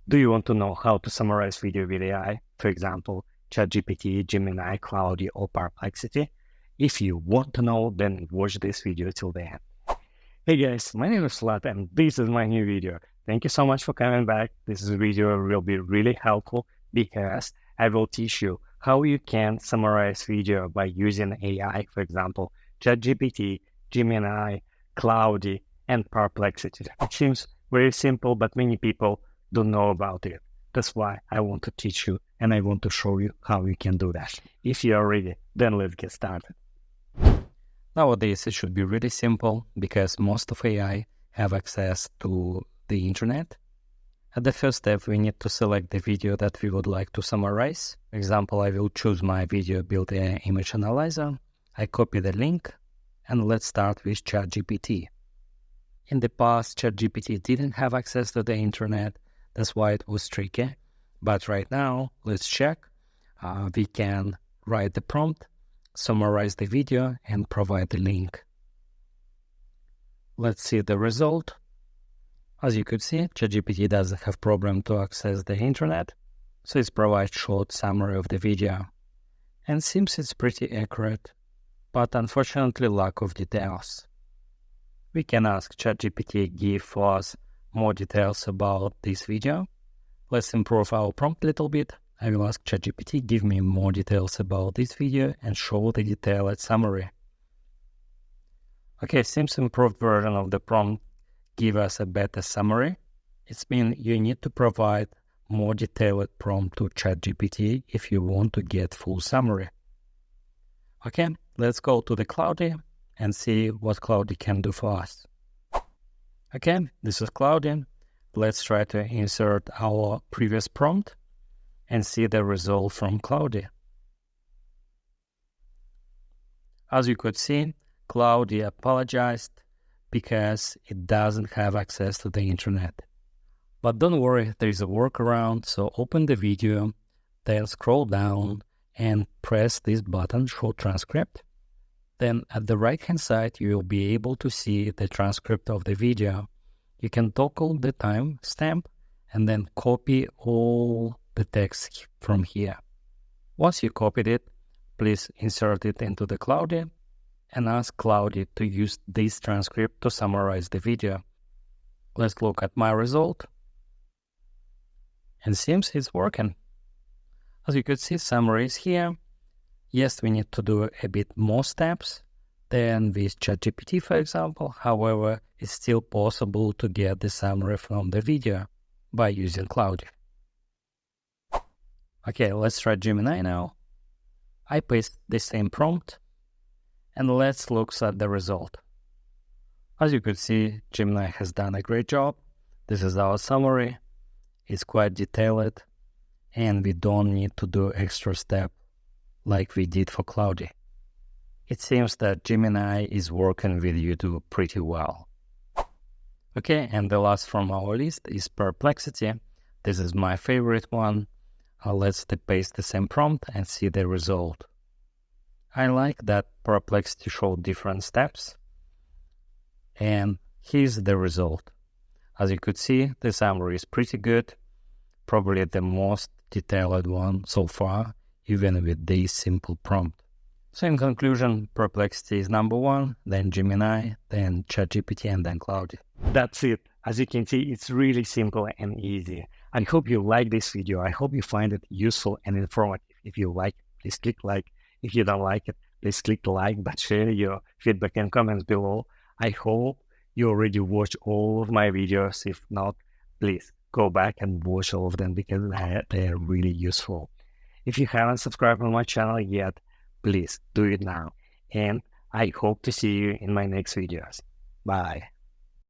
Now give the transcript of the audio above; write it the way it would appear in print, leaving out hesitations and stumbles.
Do you want to know how to summarize video with AI? For example, ChatGPT, Gemini, Claude, or Perplexity? If you want to know, then watch this video till the end. Hey guys, my name is Claude and this is my new video. Thank you so much for coming back. This video will be really helpful because I will teach you how you can summarize video by using AI, for example, ChatGPT, Gemini, Claude, and Perplexity. It seems very simple, but many people don't know about it. That's why I want to teach you and I want to show you how you can do that. If you are ready, then let's get started. Nowadays, it should be really simple because most of AI have access to the internet. At the first step, we need to select the video that we would like to summarize. For example, I will choose my video build an image analyzer. I copy the link and let's start with ChatGPT. In the past, ChatGPT didn't have access to the internet. That's why it was tricky. But right now, let's check. We can write the prompt, summarize the video, and provide the link. Let's see the result. As you could see, ChatGPT doesn't have problem to access the internet, so it provides short summary of the video. And seems it's pretty accurate, but unfortunately lack of details. We can ask ChatGPT give us more details about this video. Let's improve our prompt a little bit. I will ask ChatGPT give me more details about this video and show the detailed summary. Okay, seems improved version of the prompt give us a better summary. It means you need to provide more detailed prompt to ChatGPT if you want to get full summary. Okay, let's go to the Claude and see what Claude can do for us. Okay, this is Claude. Let's try to insert our previous prompt and see the result from Claude. As you could see, Claude apologized because it doesn't have access to the internet. But don't worry, there is a workaround, so open the video, then scroll down and press this button, Show Transcript. Then at the right-hand side, you will be able to see the transcript of the video. You can toggle the time stamp and then copy all the text from here. Once you copied it, please insert it into the Claude and ask Claude to use this transcript to summarize the video. Let's look at my result. And seems it's working. As you could see, summary is here. Yes, we need to do a bit more steps than with ChatGPT, for example. However, it's still possible to get the summary from the video by using Claude. Okay, let's try Gemini now. I paste the same prompt and let's look at the result. As you could see, Gemini has done a great job. This is our summary. It's quite detailed and we don't need to do extra step like we did for Claude. It seems that Gemini is working with YouTube pretty well. Okay, and the last from our list is Perplexity. This is my favorite one. Let's paste the same prompt and see the result. I like that Perplexity showed different steps. And here's the result. As you could see, the summary is pretty good. Probably the most detailed one so far, even with this simple prompt. So in conclusion, Perplexity is number one, then Gemini, then ChatGPT, and then Claude. That's it. As you can see, it's really simple and easy. I hope you like this video. I hope you find it useful and informative. If you like, please click like. If you don't like it, please click the like, but share your feedback and comments below. I hope you already watched all of my videos. If not, please go back and watch all of them because they are really useful. If you haven't subscribed on my channel yet, please do it now. And I hope to see you in my next videos. Bye.